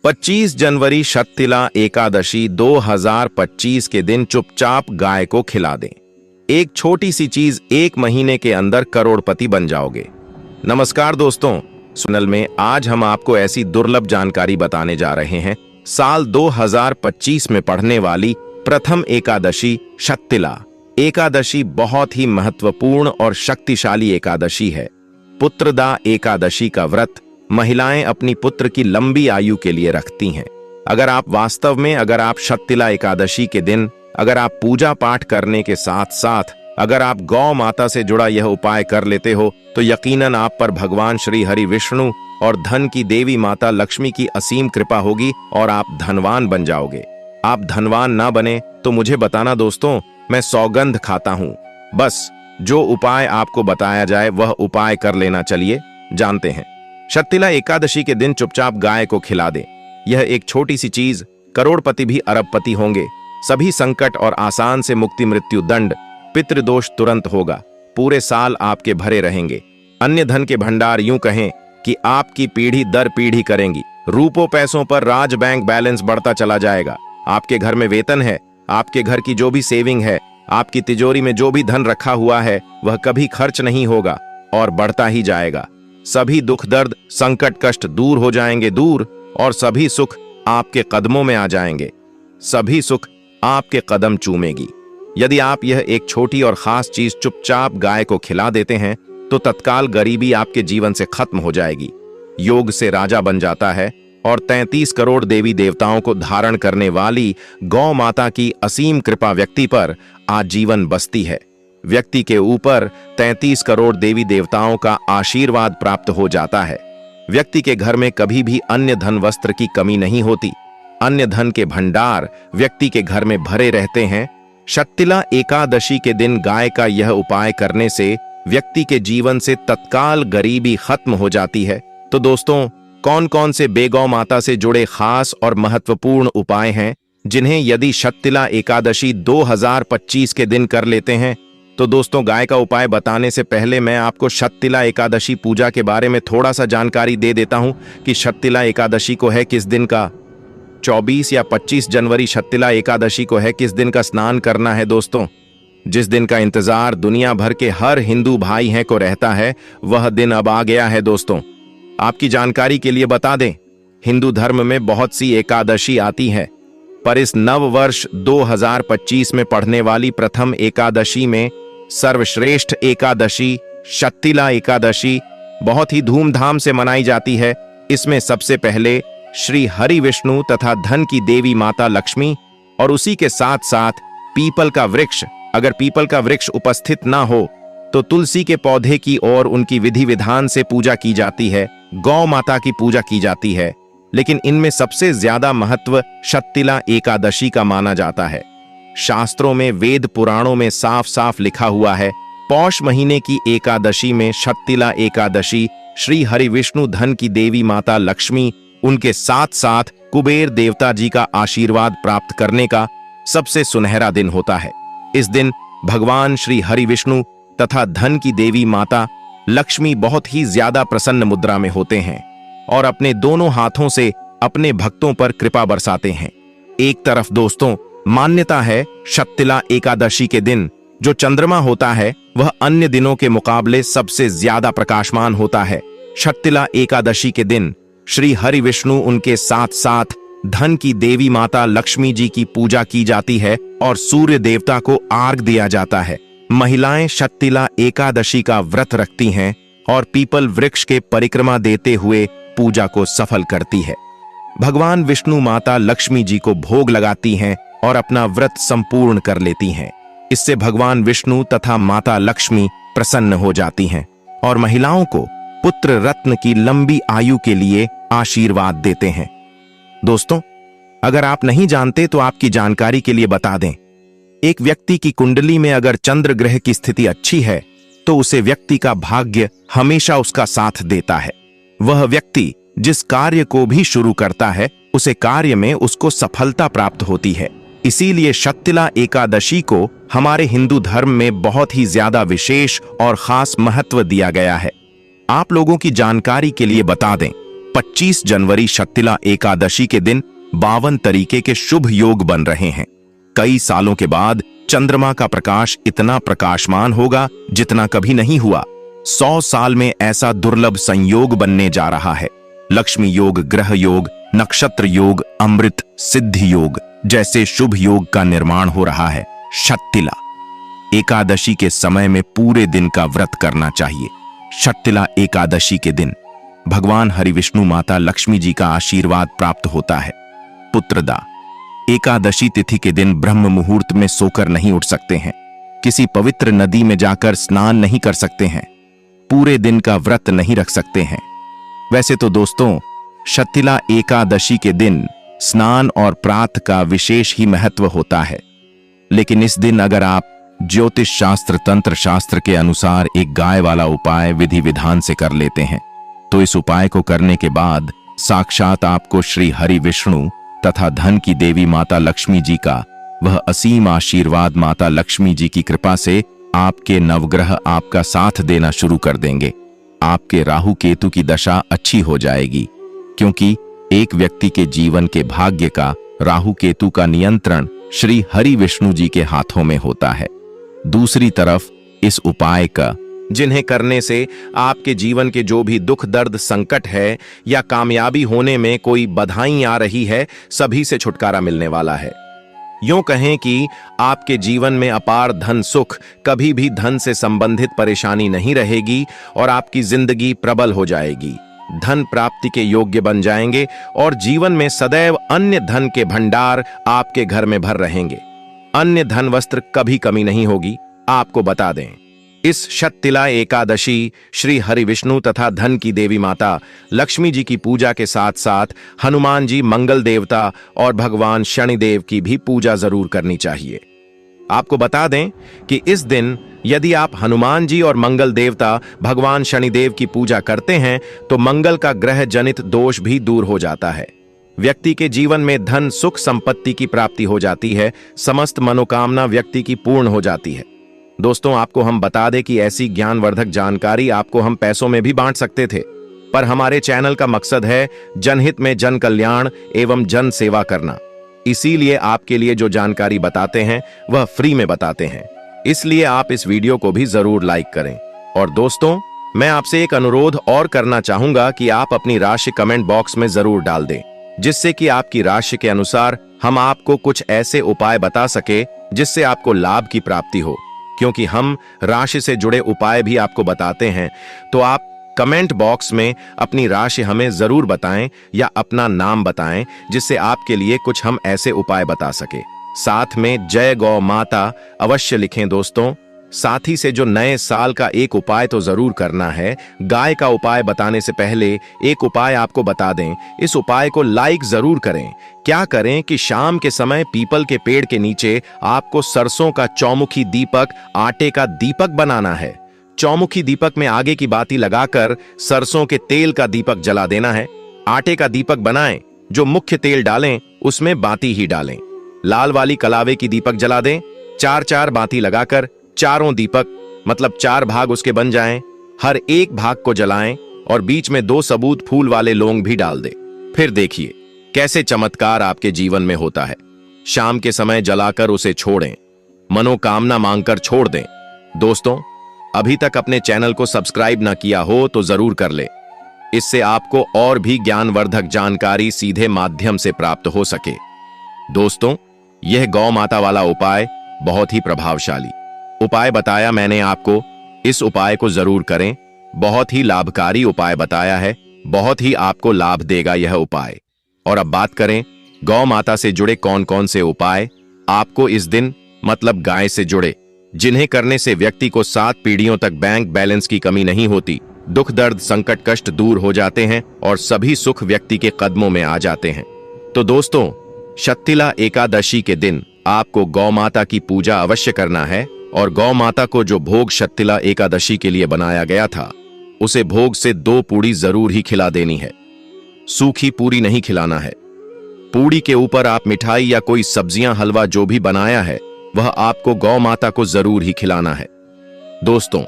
25 जनवरी शक्तिला एकादशी 2025 के दिन चुपचाप गाय को खिला दें। एक छोटी सी चीज 1 महीने के अंदर करोड़पति बन जाओगे। नमस्कार दोस्तों, सुनल में आज हम आपको ऐसी दुर्लभ जानकारी बताने जा रहे हैं। साल 2025 में पढ़ने वाली प्रथम एकादशी शक्तिला एकादशी बहुत ही महत्वपूर्ण और शक्तिशाली एकादशी है। पुत्रदा एकादशी का व्रत महिलाएं अपनी पुत्र की लंबी आयु के लिए रखती हैं। अगर आप शक्तिला एकादशी के दिन अगर आप पूजा पाठ करने के साथ साथ अगर आप गौ माता से जुड़ा यह उपाय कर लेते हो तो यकीनन आप पर भगवान श्री हरि विष्णु और धन की देवी माता लक्ष्मी की असीम कृपा होगी और आप धनवान बन जाओगे। आप धनवान ना बने तो मुझे बताना दोस्तों, मैं सौगंध खाता हूं। बस जो उपाय आपको बताया जाए वह उपाय कर लेना। चलिए जानते हैं। शक्तिला एकादशी के दिन चुपचाप गाय को खिला दें। यह एक छोटी सी चीज करोड़पति भी अरबपति होंगे। सभी संकट और आसान से मुक्ति, मृत्यु दंड, पितृदोष तुरंत होगा। पूरे साल आपके भरे रहेंगे। अन्य धन के भंडार यूं कहें कि आपकी पीढ़ी दर पीढ़ी करेंगी। रूपों पैसों पर राज बैंक बैलेंस बढ़ता चला जाएगा। आपके घर में वेतन है, आपके घर की जो भी सेविंग है, आपकी तिजोरी में जो भी धन रखा हुआ है वह कभी खर्च नहीं होगा और बढ़ता ही जाएगा। सभी दुख दर्द संकट कष्ट दूर हो जाएंगे दूर, और सभी सुख आपके कदमों में आ जाएंगे। सभी सुख आपके कदम चूमेगी। यदि आप यह एक छोटी और खास चीज चुपचाप गाय को खिला देते हैं तो तत्काल गरीबी आपके जीवन से खत्म हो जाएगी। योग से राजा बन जाता है और 33 करोड़ देवी देवताओं को धारण करने वाली गौ माता की असीम कृपा व्यक्ति पर आजीवन बसती है। व्यक्ति के ऊपर 33 करोड़ देवी देवताओं का आशीर्वाद प्राप्त हो जाता है। व्यक्ति के घर में कभी भी अन्य धन वस्त्र की कमी नहीं होती। अन्य धन के भंडार व्यक्ति के घर में भरे रहते हैं। शक्तिला एकादशी के दिन गाय का यह उपाय करने से व्यक्ति के जीवन से तत्काल गरीबी खत्म हो जाती है। तो दोस्तों, कौन कौन से बेगौ माता से जुड़े खास और महत्वपूर्ण उपाय हैं जिन्हें यदि शक्तिला एकादशी 2025 के दिन कर लेते हैं? तो दोस्तों, गाय का उपाय बताने से पहले मैं आपको शक्तिला एकादशी पूजा के बारे में थोड़ा सा जानकारी दे देता हूं कि शक्तिला एकादशी को है किस दिन का 24 या 25 जनवरी शक्तिला एकादशी को है किस दिन का स्नान करना है। दोस्तों, जिस दिन का इंतजार दुनिया भर के हर हिंदू भाई हैं को रहता है वह दिन अब आ गया है। दोस्तों, आपकी जानकारी के लिए बता दें, हिंदू धर्म में बहुत सी एकादशी आती है, पर इस नव वर्ष 2025 में पढ़ने वाली प्रथम एकादशी में सर्वश्रेष्ठ एकादशी शक्तिला एकादशी बहुत ही धूमधाम से मनाई जाती है। इसमें सबसे पहले श्री हरि विष्णु तथा धन की देवी माता लक्ष्मी और उसी के साथ साथ पीपल का वृक्ष, अगर पीपल का वृक्ष उपस्थित ना हो तो तुलसी के पौधे की और उनकी विधि विधान से पूजा की जाती है। गौ माता की पूजा की जाती है, लेकिन इनमें सबसे ज्यादा महत्व शक्तिला एकादशी का माना जाता है। शास्त्रों में, वेद पुराणों में साफ साफ लिखा हुआ है, पौष महीने की एकादशी में शक्तिला एकादशी श्री हरि विष्णु धन की देवी माता लक्ष्मी उनके साथ साथ कुबेर देवता जी का आशीर्वाद प्राप्त करने का सबसे सुनहरा दिन होता है। इस दिन भगवान श्री हरि विष्णु तथा धन की देवी माता लक्ष्मी बहुत ही ज्यादा प्रसन्न मुद्रा में होते हैं और अपने दोनों हाथों से अपने भक्तों पर कृपा बरसाते हैं। एक तरफ दोस्तों, मान्यता है शक्तिला एकादशी के दिन जो चंद्रमा होता है वह अन्य दिनों के मुकाबले सबसे ज्यादा प्रकाशमान होता है। शक्तिला एकादशी के दिन श्री हरि विष्णु उनके साथ साथ धन की देवी माता लक्ष्मी जी की पूजा की जाती है और सूर्य देवता को अर्घ दिया जाता है। महिलाएं शक्तिला एकादशी का व्रत रखती हैं और पीपल वृक्ष के परिक्रमा देते हुए पूजा को सफल करती है। भगवान विष्णु माता लक्ष्मी जी को भोग लगाती हैं और अपना व्रत संपूर्ण कर लेती हैं। इससे भगवान विष्णु तथा माता लक्ष्मी प्रसन्न हो जाती हैं और महिलाओं को पुत्र रत्न की लंबी आयु के लिए आशीर्वाद देते हैं। दोस्तों, अगर आप नहीं जानते तो आपकी जानकारी के लिए बता दें, एक व्यक्ति की कुंडली में अगर चंद्र ग्रह की स्थिति अच्छी है तो उसे व्यक्ति का भाग्य हमेशा उसका साथ देता है। वह व्यक्ति जिस कार्य को भी शुरू करता है उसे कार्य में उसको सफलता प्राप्त होती है। इसीलिए शक्तिला एकादशी को हमारे हिंदू धर्म में बहुत ही ज्यादा विशेष और खास महत्व दिया गया है। आप लोगों की जानकारी के लिए बता दें, 25 जनवरी शक्तिला एकादशी के दिन 52 तरीके के शुभ योग बन रहे हैं। कई सालों के बाद चंद्रमा का प्रकाश इतना प्रकाशमान होगा जितना कभी नहीं हुआ। 100 साल में ऐसा दुर्लभ संयोग बनने जा रहा है। लक्ष्मी योग, ग्रह योग, नक्षत्र योग, अमृत, सिद्धि योग जैसे शुभ योग का निर्माण हो रहा है। शक्तिला एकादशी के समय में पूरे दिन का व्रत करना चाहिए। शक्तिला एकादशी के दिन भगवान हरि विष्णु माता लक्ष्मी जी का आशीर्वाद प्राप्त होता है। पुत्रदा एकादशी तिथि के दिन ब्रह्म मुहूर्त में सोकर नहीं उठ सकते हैं। किसी पवित्र नदी में जाकर स्नान नहीं कर सकते हैं। पूरे दिन का व्रत नहीं रख सकते हैं। वैसे तो दोस्तों, शक्तिला एकादशी के दिन स्नान और प्रातः का विशेष ही महत्व होता है, लेकिन इस दिन अगर आप ज्योतिष शास्त्र, तंत्र शास्त्र के अनुसार एक गाय वाला उपाय विधि विधान से कर लेते हैं तो इस उपाय को करने के बाद साक्षात आपको श्री हरि विष्णु तथा धन की देवी माता लक्ष्मी जी का वह असीम आशीर्वाद माता लक्ष्मी जी की कृपा से आपके नवग्रह आपका साथ देना शुरू कर देंगे। आपके राहु केतु की दशा अच्छी हो जाएगी, क्योंकि एक व्यक्ति के जीवन के भाग्य का राहु केतु का नियंत्रण श्री हरि विष्णु जी के हाथों में होता है। दूसरी तरफ इस उपाय का जिन्हें करने से आपके जीवन के जो भी दुख, दर्द, संकट है या कामयाबी होने में कोई बधाई आ रही है, सभी से छुटकारा मिलने वाला है। यूं कहें कि आपके जीवन में अपार धन सुख, कभी भी धन से संबंधित परेशानी नहीं रहेगी और आपकी जिंदगी प्रबल हो जाएगी। धन प्राप्ति के योग्य बन जाएंगे और जीवन में सदैव अन्य धन के भंडार आपके घर में भर रहेंगे। अन्य धन वस्त्र कभी कमी नहीं होगी। आपको बता दें, इस शक्तिला एकादशी श्री हरि विष्णु तथा धन की देवी माता लक्ष्मी जी की पूजा के साथ साथ हनुमान जी, मंगल देवता और भगवान शनिदेव की भी पूजा जरूर करनी चाहिए। आपको बता दें कि इस दिन यदि आप हनुमान जी और मंगल देवता भगवान शनिदेव की पूजा करते हैं तो मंगल का ग्रह जनित दोष भी दूर हो जाता है। व्यक्ति के जीवन में धन, सुख, संपत्ति की प्राप्ति हो जाती है। समस्त मनोकामना व्यक्ति की पूर्ण हो जाती है। दोस्तों, आपको हम बता दें कि ऐसी ज्ञानवर्धक जानकारी आपको हम पैसों में भी बांट सकते थे, पर हमारे चैनल का मकसद है जनहित में जन कल्याण एवं जन सेवा करना। इसीलिए आपके लिए जो जानकारी बताते हैं वह फ्री में बताते हैं। इसलिए आप इस वीडियो को भी जरूर लाइक करें। और दोस्तों, मैं आपसे एक अनुरोध और करना चाहूंगा कि आप अपनी राशि कमेंट बॉक्स में जरूर डाल दें, जिससे कि आपकी राशि के अनुसार हम आपको कुछ ऐसे उपाय बता सके जिससे आपको लाभ की प्राप्ति हो। क्योंकि हम राशि से जुड़े उपाय भी आपको बताते हैं, तो आप कमेंट बॉक्स में अपनी राशि हमें जरूर बताएं या अपना नाम बताएं, जिससे आपके लिए कुछ हम ऐसे उपाय बता सके। साथ में जय गौ माता अवश्य लिखें दोस्तों। साथ ही से जो नए साल का एक उपाय तो जरूर करना है। गाय का उपाय बताने से पहले एक उपाय आपको बता दें। इस उपाय को लाइक जरूर करें। क्या करें कि शाम के समय पीपल के पेड़ के नीचे आपको सरसों का चौमुखी दीपक, आटे का दीपक बनाना है। चौमुखी दीपक में आगे की बाती लगाकर सरसों के तेल का दीपक जला देना है। आटे का दीपक बनाएं, जो मुख्य तेल डालें उसमें बाती ही डालें। लाल वाली कलावे की दीपक जला दें। 4-4 बाती लगाकर चारों दीपक मतलब 4 भाग उसके बन जाएं। हर एक भाग को जलाएं और बीच में 2 सबूत फूल वाले लौंग भी डाल दें। फिर देखिए कैसे चमत्कार आपके जीवन में होता है। शाम के समय जलाकर उसे छोड़ें, मनोकामना मांगकर छोड़ दें। दोस्तों, अभी तक अपने चैनल को सब्सक्राइब ना किया हो तो जरूर कर ले। इससे आपको और भी ज्ञानवर्धक जानकारी सीधे माध्यम से प्राप्त हो सके। दोस्तों, यह गौ माता वाला उपाय बहुत ही प्रभावशाली उपाय बताया मैंने आपको। इस उपाय को जरूर करें। बहुत ही लाभकारी उपाय बताया है। बहुत ही आपको लाभ देगा यह उपाय। और अब बात करें गौ माता से जुड़े कौन कौन से उपाय आपको इस दिन मतलब गाय से जुड़े, जिन्हें करने से व्यक्ति को 7 पीढ़ियों तक बैंक बैलेंस की कमी नहीं होती, दुख, दर्द, संकट, कष्ट दूर हो जाते हैं और सभी सुख व्यक्ति के कदमों में आ जाते हैं। तो दोस्तों, शक्तिला एकादशी के दिन आपको गौ माता की पूजा अवश्य करना है और गौ माता को जो भोग शक्तिला एकादशी के लिए बनाया गया था, उसे भोग से 2 पूड़ी जरूर ही खिला देनी है। सूखी पूरी नहीं खिलाना है। पूड़ी के ऊपर आप मिठाई या कोई सब्जियां, हलवा जो भी बनाया है वह आपको गौ माता को जरूर ही खिलाना है। दोस्तों,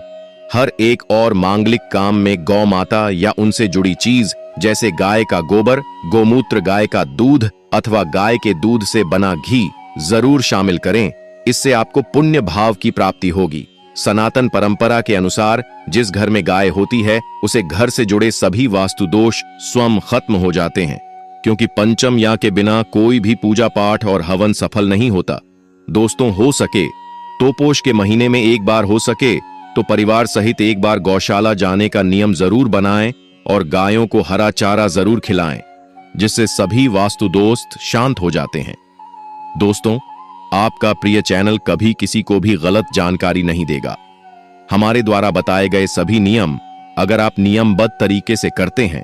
हर एक और मांगलिक काम में गौ माता या उनसे जुड़ी चीज जैसे गाय का गोबर, गोमूत्र, गाय का दूध अथवा गाय के दूध से बना घी जरूर शामिल करें। इससे आपको पुण्य भाव की प्राप्ति होगी। सनातन परंपरा के अनुसार जिस घर में गाय होती है उसे घर से जुड़े सभी वास्तु दोष स्वयं खत्म हो जाते हैं, क्योंकि पंचम या के बिना कोई भी पूजा पाठ और हवन सफल नहीं होता। दोस्तों, हो सके तो पोष के महीने में एक बार, हो सके तो परिवार सहित एक बार गौशाला जाने का नियम जरूर बनाएं और गायों को हरा चारा जरूर खिलाएं, जिससे सभी वास्तु दोस्त शांत हो जाते हैं। दोस्तों, आपका प्रिय चैनल कभी किसी को भी गलत जानकारी नहीं देगा। हमारे द्वारा बताए गए सभी नियम अगर आप नियमबद्ध तरीके से करते हैं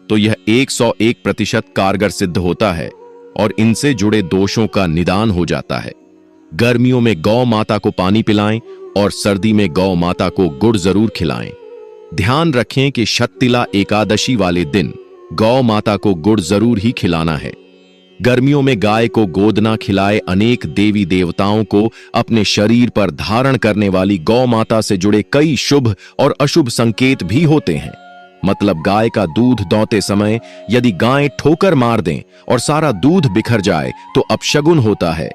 तो यह 101% कारगर सिद्ध होता है और इनसे जुड़े दोषों का निदान हो जाता है। गर्मियों में गौ माता को पानी पिलाएं और सर्दी में गौ माता को गुड़ जरूर खिलाएं। ध्यान रखें कि शक्तिला एकादशी वाले दिन गौ माता को गुड़ जरूर ही खिलाना है। गर्मियों में गाय को गोदना खिलाए। अनेक देवी देवताओं को अपने शरीर पर धारण करने वाली गौ माता से जुड़े कई शुभ और अशुभ संकेत भी होते हैं। मतलब गाय का दूध दोहते समय यदि गाय ठोकर मार दें और सारा दूध बिखर जाए तो अपशगुन होता है।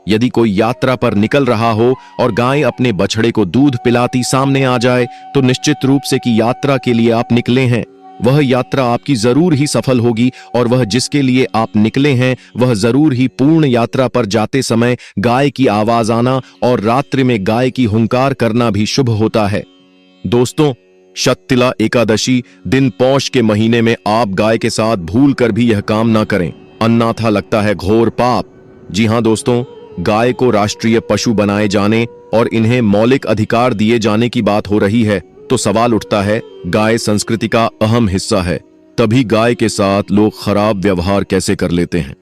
यदि कोई यात्रा पर निकल रहा हो और गाय अपने बछड़े को दूध पिलाती सामने आ जाए तो निश्चित रूप से कि यात्रा के लिए आप निकले हैं, वह यात्रा आपकी जरूर ही सफल होगी और वह जिसके लिए आप निकले हैं वह जरूर ही पूर्ण यात्रा पर जाते समय गाय की आवाज आना और रात्रि में गाय की हुंकार करना भी शुभ होता है। दोस्तों, शक्तिला एकादशी दिन पौष के महीने में आप गाय के साथ भूल कर भी यह काम ना करें, अन्यथा लगता है घोर पाप। जी हां दोस्तों, गाय को राष्ट्रीय पशु बनाए जाने और इन्हें मौलिक अधिकार दिए जाने की बात हो रही है तो सवाल उठता है, गाय संस्कृति का अहम हिस्सा है, तभी गाय के साथ लोग खराब व्यवहार कैसे कर लेते हैं?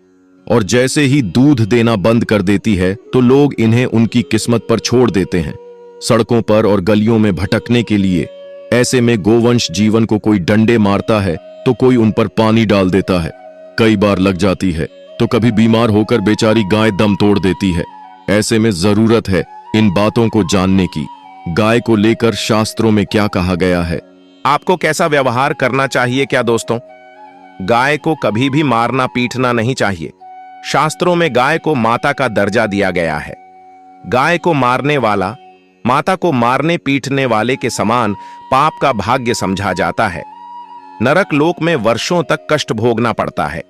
और जैसे ही दूध देना बंद कर देती है तो लोग इन्हें उनकी किस्मत पर छोड़ देते हैं, सड़कों पर और गलियों में भटकने के लिए। ऐसे में गोवंश जीवन को कोई डंडे मारता है तो कोई उन पर पानी डाल देता है, कई बार लग जाती है तो कभी बीमार होकर बेचारी गाय दम तोड़ देती है। ऐसे में जरूरत है इन बातों को जानने की। गाय को लेकर शास्त्रों में क्या कहा गया है, आपको कैसा व्यवहार करना चाहिए? क्या दोस्तों, गाय को कभी भी मारना पीटना नहीं चाहिए। शास्त्रों में गाय को माता का दर्जा दिया गया है। गाय को मारने वाला माता को मारने पीटने वाले के समान पाप का भाग्य समझा जाता है। नरक लोक में वर्षों तक कष्ट भोगना पड़ता है।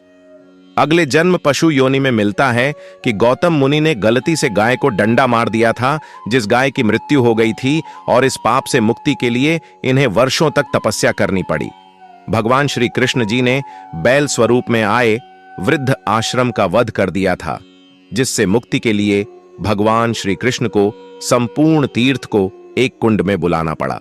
अगले जन्म पशु योनि में मिलता है कि गौतम मुनि ने गलती से गाय को डंडा मार दिया था, जिस गाय की मृत्यु हो गई थी, और इस पाप से मुक्ति के लिए इन्हें वर्षों तक तपस्या करनी पड़ी। भगवान श्री कृष्ण जी ने बैल स्वरूप में आए वृद्ध आश्रम का वध कर दिया था, जिससे मुक्ति के लिए भगवान श्री कृष्ण को संपूर्ण तीर्थ को एक कुंड में बुलाना पड़ा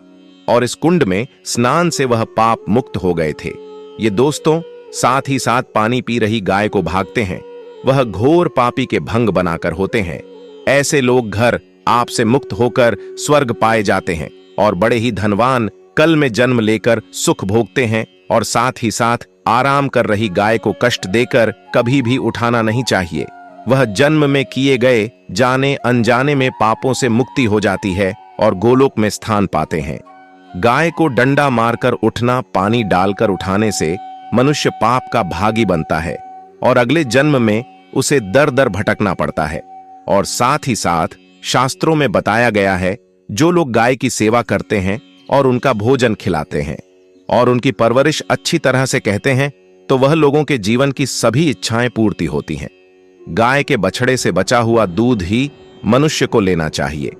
और इस कुंड में स्नान से वह पाप मुक्त हो गए थे। ये दोस्तों, साथ ही साथ पानी पी रही गाय को भागते हैं, वह घोर पापी के भंग बनाकर होते हैं। ऐसे लोग घर आप से मुक्त होकर स्वर्ग पाए जाते हैं और बड़े ही धनवान कल में जन्म लेकर सुख भोगते हैं। और साथ ही साथ आराम कर रही गाय को कष्ट देकर कभी भी उठाना नहीं चाहिए। वह जन्म में किए गए जाने अनजाने में पापों से मुक्ति हो जाती है और गोलोक में स्थान पाते हैं। गाय को डंडा मारकर उठना, पानी डालकर उठाने से मनुष्य पाप का भागी बनता है और अगले जन्म में उसे दर दर भटकना पड़ता है। और साथ ही साथ शास्त्रों में बताया गया है, जो लोग गाय की सेवा करते हैं और उनका भोजन खिलाते हैं और उनकी परवरिश अच्छी तरह से कहते हैं तो वह लोगों के जीवन की सभी इच्छाएं पूर्ति होती हैं। गाय के बछड़े से बचा हुआ दूध ही मनुष्य को लेना चाहिए,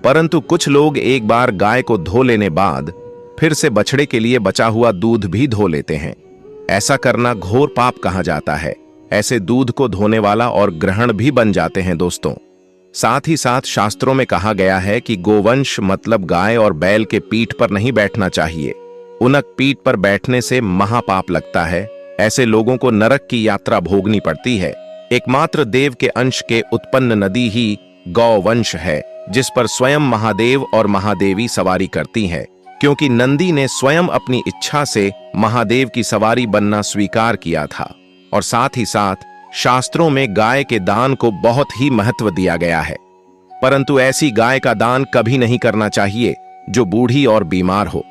परंतु कुछ लोग एक बार गाय को धो लेने बाद फिर से बछड़े के लिए बचा हुआ दूध भी धो लेते हैं। ऐसा करना घोर पाप कहा जाता है। ऐसे दूध को धोने वाला और ग्रहण भी बन जाते हैं दोस्तों। साथ ही साथ शास्त्रों में कहा गया है कि गोवंश मतलब गाय और बैल के पीठ पर नहीं बैठना चाहिए। उनक पीठ पर बैठने से महापाप लगता है। ऐसे लोगों को नरक की यात्रा भोगनी पड़ती है। एकमात्र देव के अंश के उत्पन्न नदी ही गौवंश है, जिस पर स्वयं महादेव और महादेवी सवारी करती है, क्योंकि नंदी ने स्वयं अपनी इच्छा से महादेव की सवारी बनना स्वीकार किया था। और साथ ही साथ शास्त्रों में गाय के दान को बहुत ही महत्व दिया गया है, परंतु ऐसी गाय का दान कभी नहीं करना चाहिए जो बूढ़ी और बीमार हो।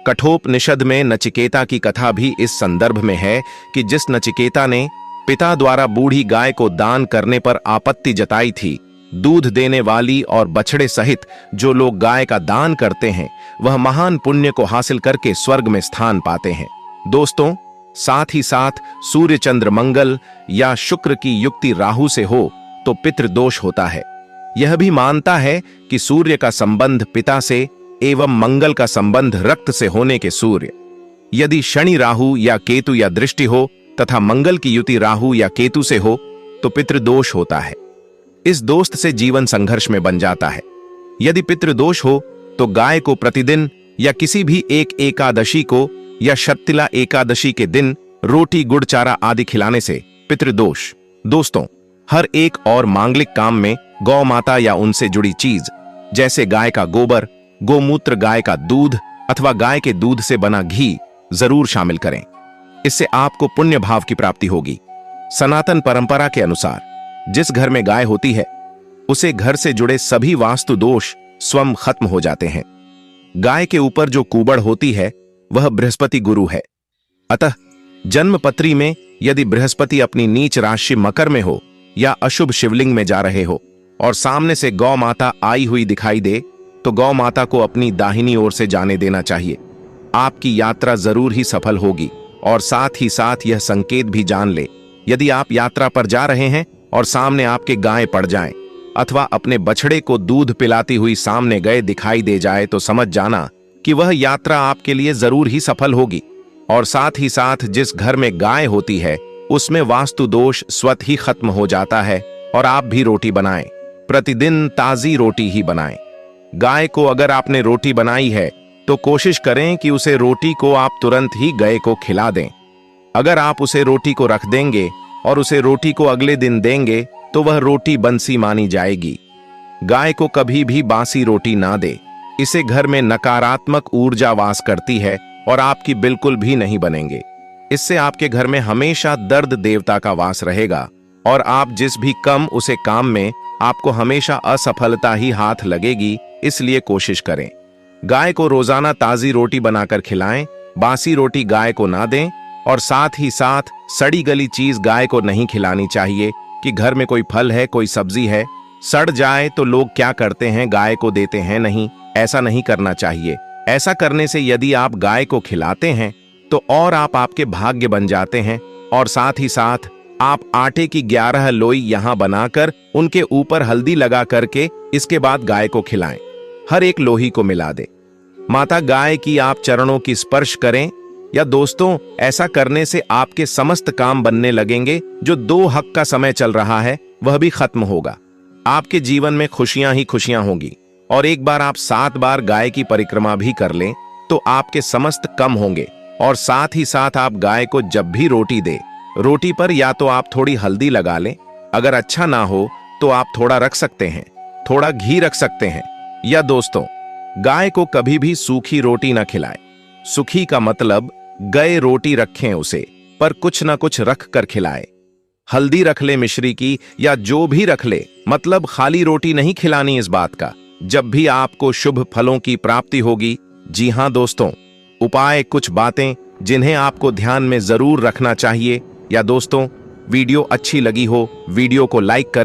कठोपनिषद में नचिकेता की कथा भी इस संदर्भ में है कि जिस नचिकेता ने पिता द्वारा बूढ़ी गाय को दान करने पर आपत्ति जताई थी, दूध देने वाली और बछड़े सहित जो लोग गाय का दान करते हैं वह महान पुण्य को हासिल करके स्वर्ग में स्थान पाते हैं। दोस्तों, साथ ही साथ सूर्य चंद्र मंगल या शुक्र की युक्ति राहु से हो तो पितृदोष होता है। यह भी मानता है कि सूर्य का संबंध पिता से एवं मंगल का संबंध रक्त से होने के सूर्य, यदि शनि राहु या केतु या दृष्टि हो तथा मंगल की युति राहु या केतु से हो तो पितृदोष होता है। इस दोस्त से जीवन संघर्ष में बन जाता है। यदि पितृदोष हो तो गाय को प्रतिदिन या किसी भी एक एकादशी को या शततिला एकादशी के दिन रोटी गुड़ चारा आदि खिलाने से पितृदोष। दोस्तों, हर एक और मांगलिक काम में गौ माता या उनसे जुड़ी चीज जैसे गाय का गोबर, गोमूत्र, गाय का दूध अथवा गाय के दूध से बना घी जरूर शामिल करें। इससे आपको पुण्य भाव की प्राप्ति होगी। सनातन परंपरा के अनुसार जिस घर में गाय होती है उसे घर से जुड़े सभी वास्तु दोष स्वयं खत्म हो जाते हैं। गाय के ऊपर जो कुबड़ होती है वह बृहस्पति गुरु है। अतः जन्मपत्री में यदि बृहस्पति अपनी नीच राशि मकर में हो या अशुभ शिवलिंग में जा रहे हो और सामने से गौ माता आई हुई दिखाई दे तो गौ माता को अपनी दाहिनी ओर से जाने देना चाहिए। आपकी यात्रा जरूर ही सफल होगी। और साथ ही साथ यह संकेत भी जान ले, यदि आप यात्रा पर जा रहे हैं और सामने आपके गाय पड़ जाएं अथवा अपने बछड़े को दूध पिलाती हुई सामने गए दिखाई दे जाए तो समझ जाना कि वह यात्रा आपके लिए जरूर ही सफल होगी। और साथ ही साथ जिस घर में गाय होती है उसमें वास्तु दोष स्वतः ही खत्म हो जाता है। और आप भी रोटी बनाएं, प्रतिदिन ताजी रोटी ही बनाएं। गाय को अगर आपने रोटी बनाई है तो कोशिश करें कि उसे रोटी को आप तुरंत ही गाय को खिला दें। अगर आप उसे रोटी को रख देंगे और उसे रोटी को अगले दिन देंगे तो वह रोटी बंसी मानी जाएगी। गाय को कभी भी बासी रोटी ना दे, इसे घर में नकारात्मक ऊर्जा वास करती है और आपकी बिल्कुल भी नहीं बनेंगे। इससे आपके घर में हमेशा दर्द देवता का वास रहेगा और आप जिस भी कम उसे काम में आपको हमेशा असफलता ही हाथ लगेगी। इसलिए कोशिश करें गाय को रोजाना ताजी रोटी बनाकर खिलाएं, बासी रोटी गाय को ना दें और साथ ही साथ सड़ी गली चीज गाय को नहीं खिलानी चाहिए कि घर में कोई फल है, कोई सब्जी है, सड़ जाए तो लोग क्या करते हैं, गाय को देते हैं। नहीं, ऐसा नहीं करना चाहिए। ऐसा करने से यदि आप गाय को खिलाते हैं तो और आप आपके भाग्य बन जाते हैं। और साथ ही साथ आप आटे की 11 लोई यहां बनाकर उनके ऊपर हल्दी लगा करके इसके बाद गाय को खिलाएं। हर एक लोही को मिला दे। माता गाय की आप चरणों की स्पर्श करें। या दोस्तों, ऐसा करने से आपके समस्त काम बनने लगेंगे। जो 2 हक का समय चल रहा है वह भी खत्म होगा। आपके जीवन में खुशियां ही खुशियां होंगी। और एक बार आप 7 बार गाय की परिक्रमा भी कर लें तो आपके समस्त कम होंगे। और साथ ही साथ आप गाय को जब भी रोटी दे, रोटी पर या तो आप थोड़ी हल्दी लगा लें, अगर अच्छा ना हो तो आप थोड़ा रख सकते हैं, थोड़ा घी रख सकते हैं। या दोस्तों, गाय को कभी भी सूखी रोटी ना खिलाएं। सूखी का मतलब गए रोटी रखें उसे, पर कुछ ना कुछ रख कर खिलाएं। हल्दी रख ले मिश्री की या जो भी रख ले, मतलब खाली रोटी नहीं खिलानी। इस बात का जब भी आपको शुभ फलों की प्राप्ति होगी। जी हां दोस्तों, उपाय कुछ बातें जिन्हें आपको ध्यान में जरूर रखना चाहिए। या दोस्तों, वीडियो अच्छी लगी हो वीडियो को लाइक करें।